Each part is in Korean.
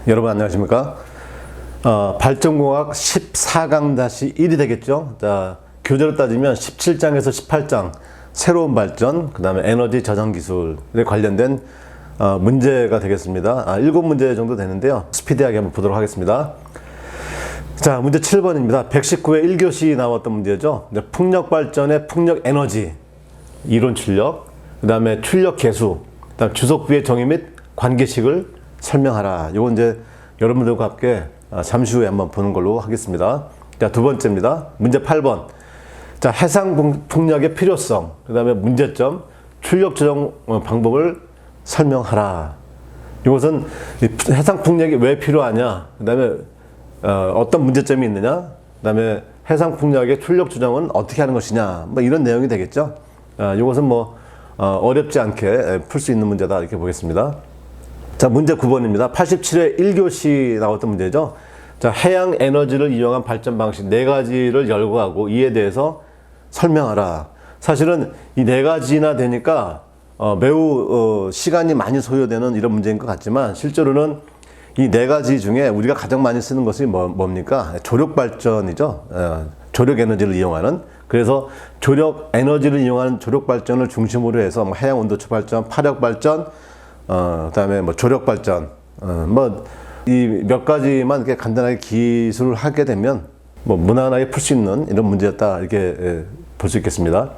여러분 안녕하십니까? 발전공학 14강-1이 되겠죠? 자, 교재로 따지면 17장에서 18장 새로운 발전, 그 다음에 에너지 저장 기술에 관련된 문제가 되겠습니다. 7문제 정도 되는데요. 스피디하게 한번 보도록 하겠습니다. 자, 문제 7번입니다. 119회 1교시 나왔던 문제죠. 풍력 발전의 풍력 에너지, 이론 출력, 그 다음에 출력 계수, 그 다음 주석부의 정의 및 관계식을 설명하라. 요거 이제 여러분들과 함께 잠시 후에 한번 보는 걸로 하겠습니다. 자, 두 번째입니다. 문제 8번. 자, 해상 풍력의 필요성, 그 다음에 문제점, 출력 조정 방법을 설명하라. 이것은 해상 풍력이 왜 필요하냐, 그 다음에 어떤 문제점이 있느냐, 그 다음에 해상 풍력의 출력 조정은 어떻게 하는 것이냐, 뭐 이런 내용이 되겠죠. 이것은 뭐 어렵지 않게 풀 수 있는 문제다, 이렇게 보겠습니다. 자, 문제 9번입니다. 87회 1교시 나왔던 문제죠. 자, 해양 에너지를 이용한 발전 방식 4가지를 열거하고 이에 대해서 설명하라. 사실은 이 4가지나 되니까 매우 시간이 많이 소요되는 이런 문제인 것 같지만, 실제로는 이 4가지 중에 우리가 가장 많이 쓰는 것이 뭡니까? 조력 발전이죠. 조력 에너지를 이용하는. 그래서 조력 에너지를 이용하는 조력 발전을 중심으로 해서 뭐 해양 온도초 발전, 파력 발전, 그다음에 뭐 조력 발전, 뭐 이 몇 가지만 이렇게 간단하게 기술을 하게 되면 뭐 무난하게 풀 수 있는 이런 문제였다, 이렇게 볼 수 있겠습니다.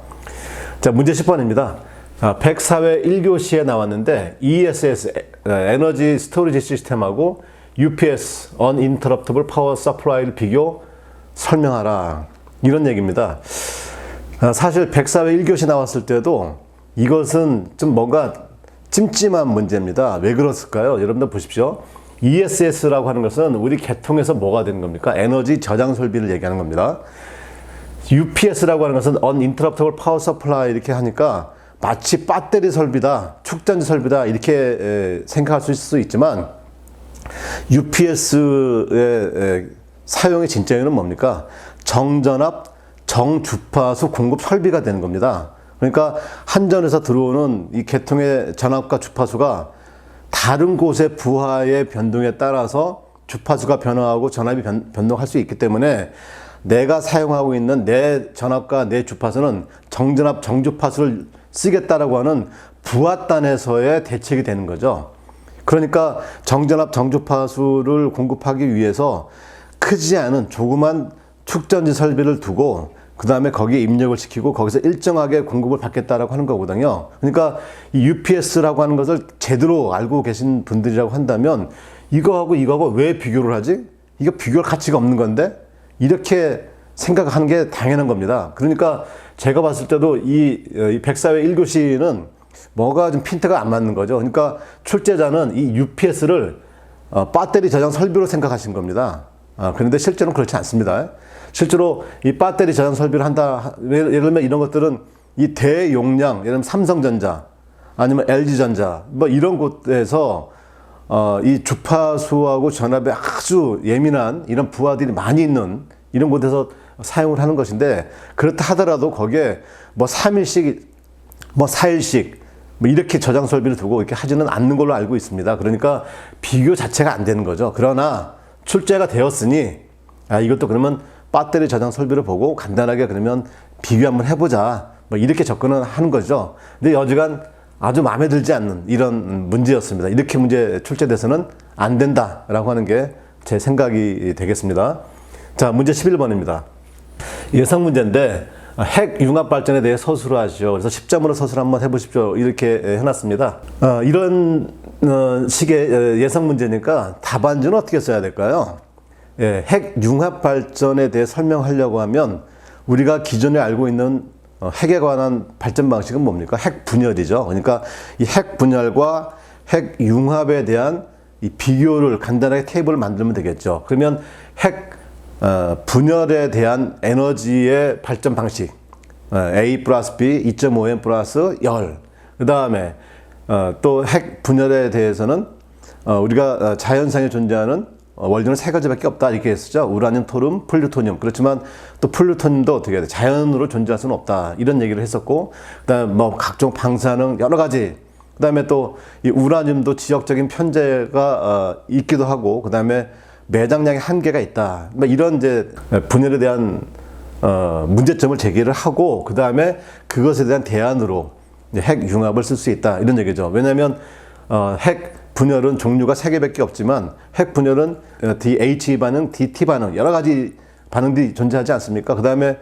자, 문제 10번입니다. 104회 1교시에 나왔는데 ESS 에너지 스토리지 시스템하고 UPS Uninterruptible Power Supply를 비교 설명하라, 이런 얘기입니다. 사실 104회 1교시 나왔을 때도 이것은 좀 뭔가 찜찜한 문제입니다. 왜 그랬을까요? 여러분들 보십시오. ESS라고 하는 것은 우리 계통에서 뭐가 되는 겁니까? 에너지 저장 설비를 얘기하는 겁니다. UPS라고 하는 것은 Uninterruptible Power Supply 이렇게 하니까 마치 배터리 설비다, 축전지 설비다, 이렇게 생각할 수 있을 수 있지만, UPS의 사용의 진짜 이유는 뭡니까? 정전압, 정주파수 공급 설비가 되는 겁니다. 그러니까 한전에서 들어오는 이 계통의 전압과 주파수가 다른 곳의 부하의 변동에 따라서 주파수가 변화하고 전압이 변동할 수 있기 때문에, 내가 사용하고 있는 내 전압과 내 주파수는 정전압, 정주파수를 쓰겠다라고 하는 부하단에서의 대책이 되는 거죠. 그러니까 정전압, 정주파수를 공급하기 위해서 크지 않은 조그만 축전지 설비를 두고 그 다음에 거기에 입력을 시키고 거기서 일정하게 공급을 받겠다라고 하는 거거든요. 그러니까 이 UPS라고 하는 것을 제대로 알고 계신 분들이라고 한다면, 이거하고 이거하고 왜 비교를 하지? 이거 비교할 가치가 없는 건데? 이렇게 생각하는 게 당연한 겁니다. 그러니까 제가 봤을 때도 이 104회 1교시는 뭐가 좀 핀트가 안 맞는 거죠. 그러니까 출제자는 이 UPS를 배터리 저장 설비로 생각하신 겁니다. 그런데 실제로는 그렇지 않습니다. 실제로 이 배터리 저장 설비를 한다, 예를 들면 이런 것들은 이 대용량, 예를 들면 삼성전자 아니면 LG전자 뭐 이런 곳에서 이 주파수하고 전압에 아주 예민한 이런 부하들이 많이 있는 이런 곳에서 사용을 하는 것인데, 그렇다 하더라도 거기에 뭐 3일씩 뭐 4일씩 뭐 이렇게 저장 설비를 두고 이렇게 하지는 않는 걸로 알고 있습니다. 그러니까 비교 자체가 안 되는 거죠. 그러나 출제가 되었으니 이것도 그러면 배터리 저장 설비를 보고 간단하게 그러면 비교 한번 해보자, 뭐 이렇게 접근을 하는 거죠. 근데 여지간 아주 마음에 들지 않는 이런 문제였습니다. 이렇게 문제 출제돼서는 안 된다라고 하는 게 제 생각이 되겠습니다. 자, 문제 11번입니다. 예상 문제인데 핵 융합 발전에 대해 서술을 하시죠. 그래서 10점으로 서술 한번 해보십시오, 이렇게 해놨습니다. 이런 식의 예상 문제니까 답안지는 어떻게 써야 될까요? 핵 융합 발전에 대해 설명하려고 하면 우리가 기존에 알고 있는 핵에 관한 발전 방식은 뭡니까? 핵 분열이죠. 그러니까 이 핵 분열과 핵 융합에 대한 이 비교를 간단하게 테이블을 만들면 되겠죠. 그러면 핵 분열에 대한 에너지의 발전 방식, A 플러스 B 2.5M 플러스 열. 그 다음에 또 핵 분열에 대해서는 우리가 자연상에 존재하는 원료는 3가지밖에 없다, 이렇게 했었죠. 우라늄, 토륨, 플루토늄. 그렇지만 또 플루토늄도 어떻게 해야 돼? 자연으로 존재할 수는 없다, 이런 얘기를 했었고, 그다음에 뭐 각종 방사능 여러 가지 그다음에 또 이 우라늄도 지역적인 편제가 있기도 하고, 그다음에 매장량의 한계가 있다. 뭐 이런 이제 분열에 대한 문제점을 제기를 하고, 그다음에 그것에 대한 대안으로 핵 융합을 쓸 수 있다, 이런 얘기죠. 왜냐하면 핵 분열은 종류가 3개밖에 없지만 핵 분열은 DH 반응, DT 반응, 여러 가지 반응들이 존재하지 않습니까? 그다음에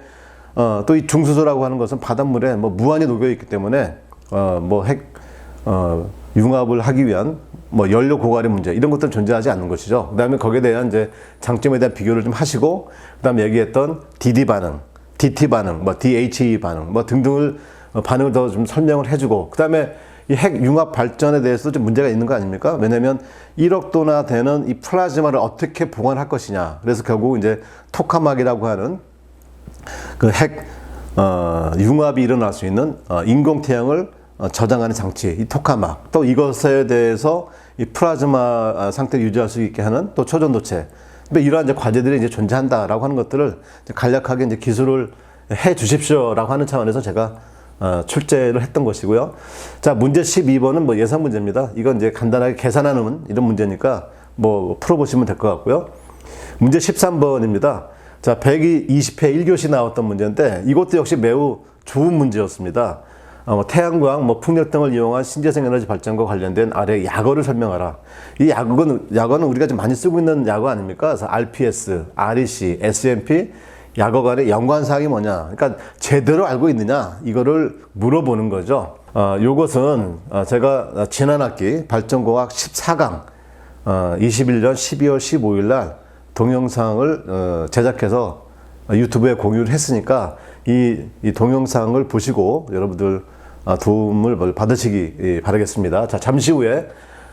또 이 중수소라고 하는 것은 바닷물에 뭐 무한히 녹여 있기 때문에 뭐 핵 융합을 하기 위한 뭐 연료 고갈의 문제, 이런 것들은 존재하지 않는 것이죠. 그다음에 거기에 대한 이제 장점에 대한 비교를 좀 하시고, 그다음에 얘기했던 DD 반응, DT 반응, 뭐 DHE 반응, 뭐 등등을 반응을 더 좀 설명을 해주고, 그다음에 이 핵 융합 발전에 대해서 좀 문제가 있는 거 아닙니까? 왜냐하면 1억 도나 되는 이 플라즈마를 어떻게 보관할 것이냐. 그래서 결국 이제 토카막이라고 하는 그 핵 융합이 일어날 수 있는 인공태양을 저장하는 장치, 이 토카막, 또 이것에 대해서 이 플라즈마 상태를 유지할 수 있게 하는 또 초전도체, 이러한 이제 과제들이 이제 존재한다라고 하는 것들을 간략하게 이제 기술을 해 주십시오라고 하는 차원에서 제가 출제를 했던 것이고요. 자, 문제 12번은 뭐 예상 문제입니다. 이건 이제 간단하게 계산하는 이런 문제니까 뭐 풀어보시면 될 것 같고요. 문제 13번입니다. 자, 120회 1교시 나왔던 문제인데 이것도 역시 매우 좋은 문제였습니다. 태양광, 풍력 등을 이용한 신재생 에너지 발전과 관련된 아래 약어를 설명하라. 이 약어는 우리가 좀 많이 쓰고 있는 약어 아닙니까? 그래서 RPS, REC, SMP, 약어 간의 연관사항이 뭐냐. 그러니까 제대로 알고 있느냐, 이거를 물어보는 거죠. 요것은 제가 지난 학기 발전공학 14강 21년 12월 15일 날 동영상을 제작해서 유튜브에 공유를 했으니까 이 동영상을 보시고 여러분들 도움을 받으시기 바라겠습니다. 자, 잠시 후에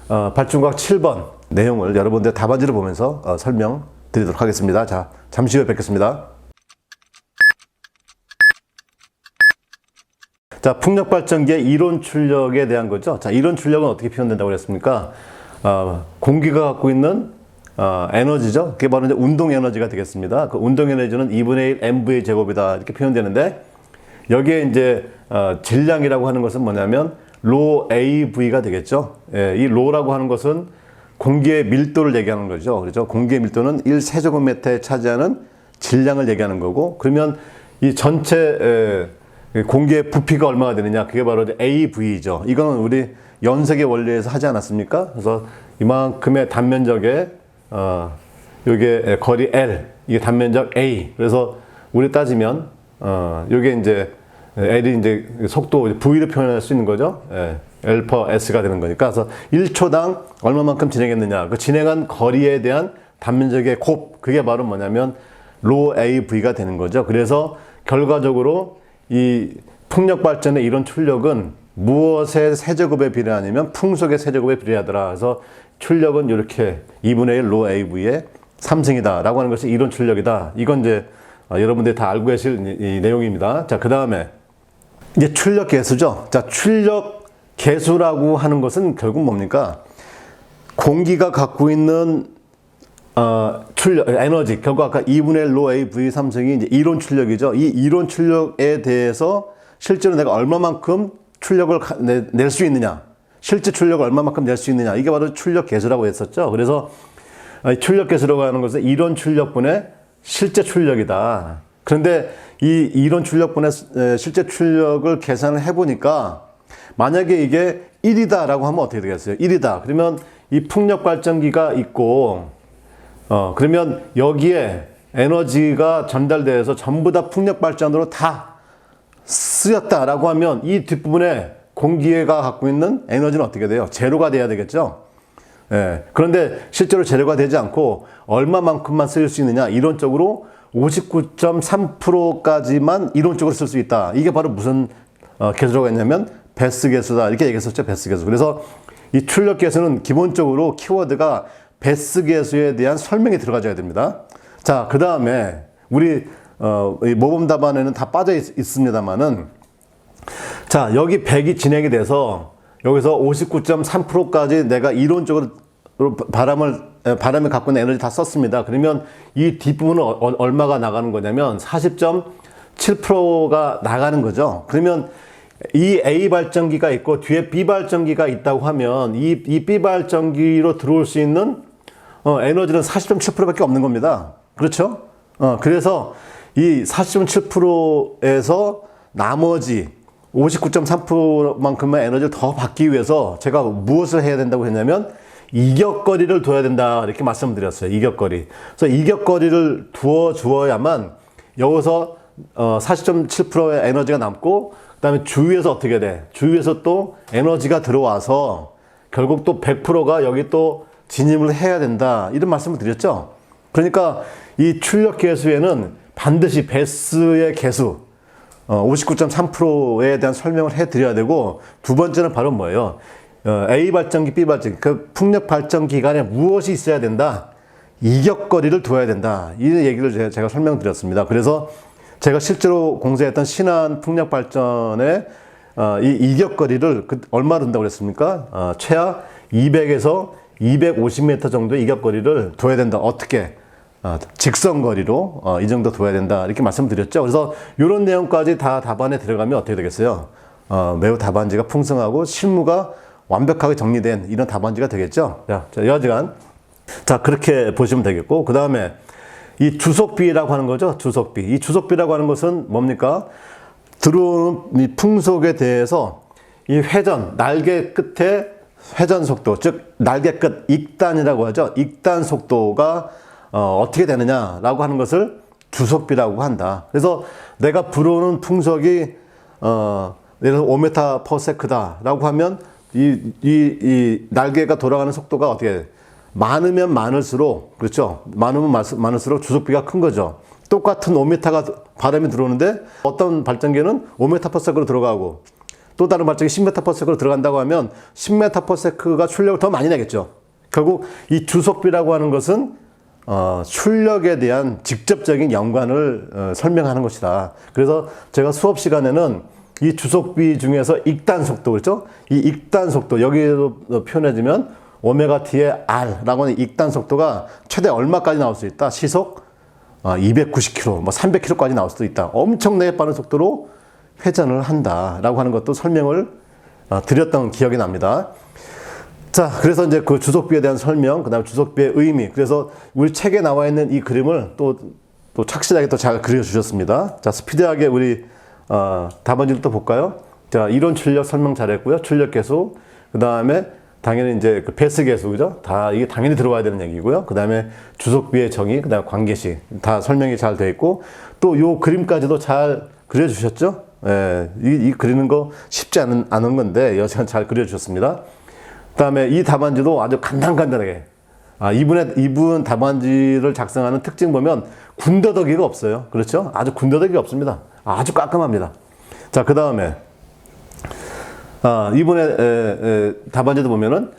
발전과학 7번 내용을 여러분들 답안지를 보면서 설명드리도록 하겠습니다. 자, 잠시 후에 뵙겠습니다. 자, 풍력발전기의 이론 출력에 대한 거죠. 자, 이론 출력은 어떻게 표현된다고 그랬습니까? 공기가 갖고 있는 에너지죠. 그게 바로 이제 운동 에너지가 되겠습니다. 그 운동 에너지는 2분의 1 mv의 제곱이다, 이렇게 표현되는데, 여기에 이제 질량이라고 하는 것은 뭐냐면 로 AV가 되겠죠. 예, 이 로라고 하는 것은 공기의 밀도를 얘기하는 거죠. 그렇죠? 공기의 밀도는 1세제곱미터에 차지하는 질량을 얘기하는 거고, 그러면 이 전체 공기의 부피가 얼마가 되느냐, 그게 바로 AV죠. 이거는 우리 연색의 원리에서 하지 않았습니까? 그래서 이만큼의 단면적에 요게 거리 L, 이게 단면적 A. 그래서 우리 따지면 요게 이제 L이 이제 속도 V를 표현할 수 있는 거죠. 예, L per S가 되는 거니까. 그래서 1초당 얼마만큼 진행했느냐, 그 진행한 거리에 대한 단면적의 곱, 그게 바로 뭐냐면 로 AV가 되는 거죠. 그래서 결과적으로 이 풍력 발전의 이론 출력은 무엇의 세제곱에 비례하냐면 풍속의 세제곱에 비례하더라. 그래서 출력은 이렇게 2분의 1 로 AV의 3승이다 라고 하는 것이 이론 출력이다. 이건 이제 여러분들이 다 알고 계실 이 내용입니다. 자, 그 다음에 이제 출력 계수죠. 자, 출력 계수라고 하는 것은 결국 뭡니까? 공기가 갖고 있는 출력, 에너지, 결국 아까 2분의 1 로 AV 3승이 이제 이론 출력이죠. 이 이론 출력에 대해서 실제로 내가 얼마만큼 출력을 낼 수 있느냐, 실제 출력을 얼마만큼 낼 수 있느냐, 이게 바로 출력 계수라고 했었죠. 그래서 출력 계수라고 하는 것은 이론 출력분의 실제 출력이다. 그런데 이 이론 출력분의 실제 출력을 계산을 해보니까 만약에 이게 1이다라고 하면 어떻게 되겠어요? 1이다. 그러면 이 풍력 발전기가 있고, 그러면 여기에 에너지가 전달돼서 전부 다 풍력 발전으로 다 쓰였다라고 하면 이 뒷부분에 공기가 갖고 있는 에너지는 어떻게 돼요? 제로가 돼야 되겠죠? 예. 그런데 실제로 제로가 되지 않고 얼마만큼만 쓸 수 있느냐? 이론적으로 59.3%까지만 이론적으로 쓸 수 있다. 이게 바로 무슨 계수라고 했냐면 베스 계수다, 이렇게 얘기했었죠. 베스 계수. 그래서 이 출력 계수는 기본적으로 키워드가 베스 계수에 대한 설명이 들어가줘야 됩니다. 자, 그 다음에 우리 이 모범 답안에는 다 빠져 있습니다만은, 자, 여기 100이 진행이 돼서 여기서 59.3%까지 내가 이론적으로 바람을 갖고 있는 에너지 다 썼습니다. 그러면 이 뒷부분은 얼마가 나가는 거냐면 40.7%가 나가는 거죠. 그러면 이 A 발전기가 있고 뒤에 B 발전기가 있다고 하면 이 B 발전기로 들어올 수 있는 에너지는 40.7%밖에 없는 겁니다. 그렇죠? 그래서 이 40.7%에서 나머지 59.3%만큼의 에너지를 더 받기 위해서 제가 무엇을 해야 된다고 했냐면 이격거리를 둬야 된다 이렇게 말씀드렸어요. 이격거리. 그래서 이격거리를 두어 주어야만 여기서 40.7%의 에너지가 남고 그다음에 주위에서 어떻게 돼? 주위에서 또 에너지가 들어와서 결국 또 100%가 여기 또 진입을 해야 된다 이런 말씀을 드렸죠. 그러니까 이 출력 계수에는 반드시 배스의 계수 59.3%에 대한 설명을 해드려야 되고 두 번째는 바로 뭐예요? A 발전기, B 발전기, 그 풍력 발전 기관에 무엇이 있어야 된다? 이격거리를 두어야 된다. 이 얘기를 제가 설명드렸습니다. 그래서 제가 실제로 공사했던 신안 풍력 발전에 이 이격거리를 얼마 둔다고 그랬습니까? 최하 200에서 250m 정도의 이격거리를 둬야 된다. 어떻게? 직선거리로 이 정도 둬야 된다. 이렇게 말씀드렸죠. 그래서 이런 내용까지 다 답안에 들어가면 어떻게 되겠어요? 매우 답안지가 풍성하고 실무가 완벽하게 정리된 이런 답안지가 되겠죠. 자, 여하간 자 그렇게 보시면 되겠고 그 다음에 이 주속비라고 하는 거죠. 주속비. 이 주속비라고 하는 것은 뭡니까? 들어오는 이 풍속에 대해서 이 회전, 날개 끝에 회전 속도, 즉 날개 끝 익단이라고 하죠. 익단 속도가 어떻게 되느냐라고 하는 것을 주속비라고 한다. 그래서 내가 불어오는 풍속이 예를 들어서 5m/s다라고 하면 이 날개가 돌아가는 속도가 어떻게 돼? 많으면 많을수록 그렇죠. 많으면 많을수록 주속비가 큰 거죠. 똑같은 5m가 바람이 들어오는데 어떤 발전기는 5m/s로 들어가고 또 다른 발전기 10m/s로 들어간다고 하면 10m/s가 출력을 더 많이 내겠죠. 결국 이 주속비라고 하는 것은 출력에 대한 직접적인 연관을 설명하는 것이다. 그래서 제가 수업 시간에는 이 주속비 중에서 익단 속도 그렇죠? 이 익단 속도 여기로 표현해주면 오메가 t의 r라고 하는 익단 속도가 최대 얼마까지 나올 수 있다? 시속 290km, 뭐 300km까지 나올 수도 있다. 엄청나게 빠른 속도로 회전을 한다라고 하는 것도 설명을 드렸던 기억이 납니다. 자, 그래서 이제 그 주속비에 대한 설명, 그 다음에 주속비의 의미. 그래서 우리 책에 나와 있는 이 그림을 또 착실하게 또 잘 그려주셨습니다. 자, 스피드하게 우리 답안지를 또 볼까요? 자, 이론 출력 설명 잘했고요. 출력 계수, 그 다음에 당연히 이제 그 배스 계수, 그죠? 다 이게 당연히 들어와야 되는 얘기고요. 그 다음에 주속비의 정의, 그 다음에 관계식 다 설명이 잘 되어 있고 또 요 그림까지도 잘 그려주셨죠? 예, 이 그리는 거 쉽지 않은 건데 여하간 잘 그려주셨습니다. 그 다음에 이 답안지도 아주 간단하게 이분 답안지를 작성하는 특징 보면 군더더기가 없어요. 그렇죠? 아주 군더더기가 없습니다. 아주 깔끔합니다. 자, 그 다음에 이분의 답안지도 보면은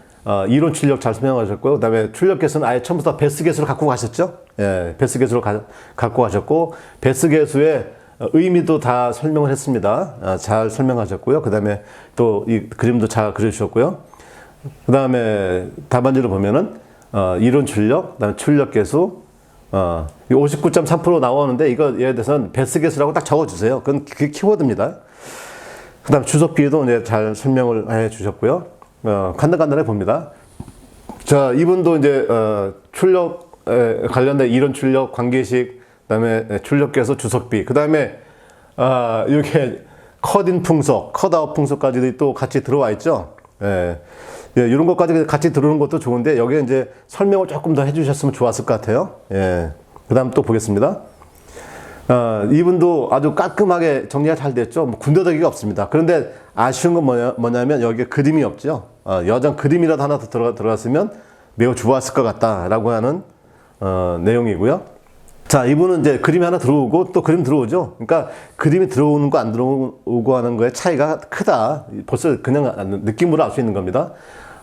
이론 출력 잘 설명하셨고요. 그 다음에 출력 계수는 아예 처음부터 배스 계수를 갖고 가셨죠? 예, 배스 계수를 갖고 가셨고 배스 계수의 의미도 다 설명을 했습니다. 잘 설명하셨고요. 그 다음에 또 이 그림도 잘 그려주셨고요. 그 다음에 답안지를 보면은 이론 출력, 그 다음에 출력 계수 59.3% 나오는데 이거 예를 들어서는 배스 계수라고 딱 적어주세요. 그게 키워드입니다. 그 다음 주속비도 이제 잘 설명을 해 주셨고요. 간단하게 봅니다. 자, 이분도 이제 출력에 관련된 이론 출력, 관계식, 그 다음에 출력 계수, 주속비, 그 다음에 이렇게 컷인 풍속, 컷아웃 풍속까지도 또 같이 들어와 있죠. 예, 이런 것까지 같이 들어오는 것도 좋은데 여기에 이제 설명을 조금 더 해주셨으면 좋았을 것 같아요. 예, 그 다음 또 보겠습니다. 이분도 아주 깔끔하게 정리가 잘 됐죠. 뭐 군더더기가 없습니다. 그런데 아쉬운 건 뭐냐면 여기에 그림이 없죠. 여장 그림이라도 하나 더 들어갔으면 매우 좋았을 것 같다라고 하는 내용이고요. 자, 이분은 이제 그림이 하나 들어오고 또 그림 들어오죠. 그러니까 그림이 들어오는 거 안 들어오고 하는 거에 차이가 크다. 벌써 그냥 느낌으로 알 수 있는 겁니다.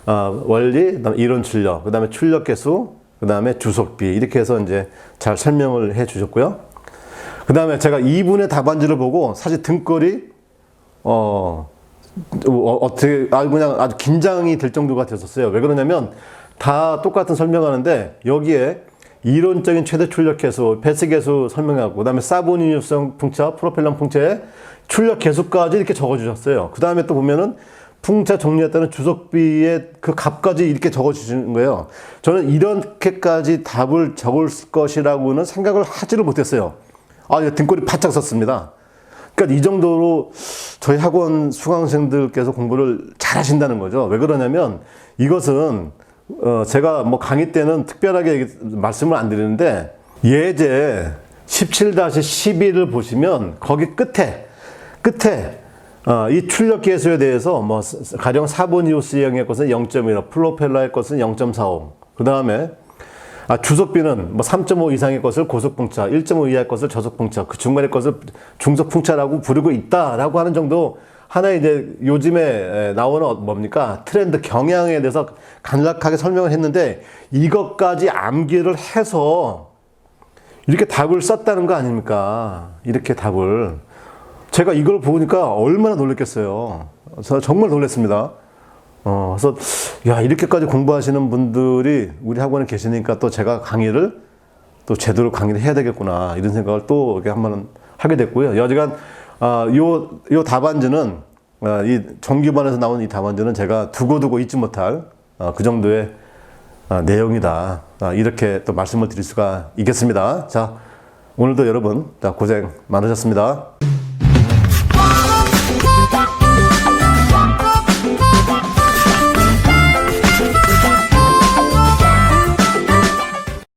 원리, 그다음에 이론 출력, 그다음에 출력 계수, 그다음에 주속비 이렇게 해서 이제 잘 설명을 해 주셨고요. 그다음에 제가 이분의 답안지를 보고 사실 등골이 어떻게 그냥 아주 긴장이 될 정도가 됐었어요. 왜 그러냐면 다 똑같은 설명하는데 여기에 이론적인 최대 출력 계수, 배스 계수 설명하고, 그 다음에 사본인유성 풍차, 프로펠러 풍차의 출력 계수까지 이렇게 적어주셨어요. 그 다음에 또 보면은 풍차 종류에 따른 주석비의 그 값까지 이렇게 적어주시는 거예요. 저는 이렇게까지 답을 적을 것이라고는 생각을 하지를 못했어요. 등골이 바짝 섰습니다. 그러니까 이 정도로 저희 학원 수강생들께서 공부를 잘 하신다는 거죠. 왜 그러냐면 이것은 제가 뭐 강의 때는 특별하게 말씀을 안 드리는데 예제 17-12를 보시면 거기 끝에 이 출력 계수에 대해서 뭐 가령 사본이오스형의 것은 0.15, 플로펠러의 것은 0.45. 그 다음에 주석비는 뭐 3.5 이상의 것을 고속풍차, 1.5 이하의 것을 저속풍차, 그 중간의 것을 중속풍차라고 부르고 있다라고 하는 정도 하나의 이제 요즘에 나오는 뭡니까? 트렌드 경향에 대해서 간략하게 설명을 했는데 이것까지 암기를 해서 이렇게 답을 썼다는 거 아닙니까? 이렇게 답을. 제가 이걸 보니까 얼마나 놀랐겠어요. 저 정말 놀랐습니다. 그래서 야, 이렇게까지 공부하시는 분들이 우리 학원에 계시니까 또 제가 강의를 또 제대로 강의를 해야 되겠구나 이런 생각을 또 이렇게 한번 하게 됐고요. 여지간 요 답안지는 이 정규반에서 나온 이 답안지는 제가 두고두고 잊지 못할 그 정도의 내용이다. 이렇게 또 말씀을 드릴 수가 있겠습니다. 자, 오늘도 여러분 고생 많으셨습니다.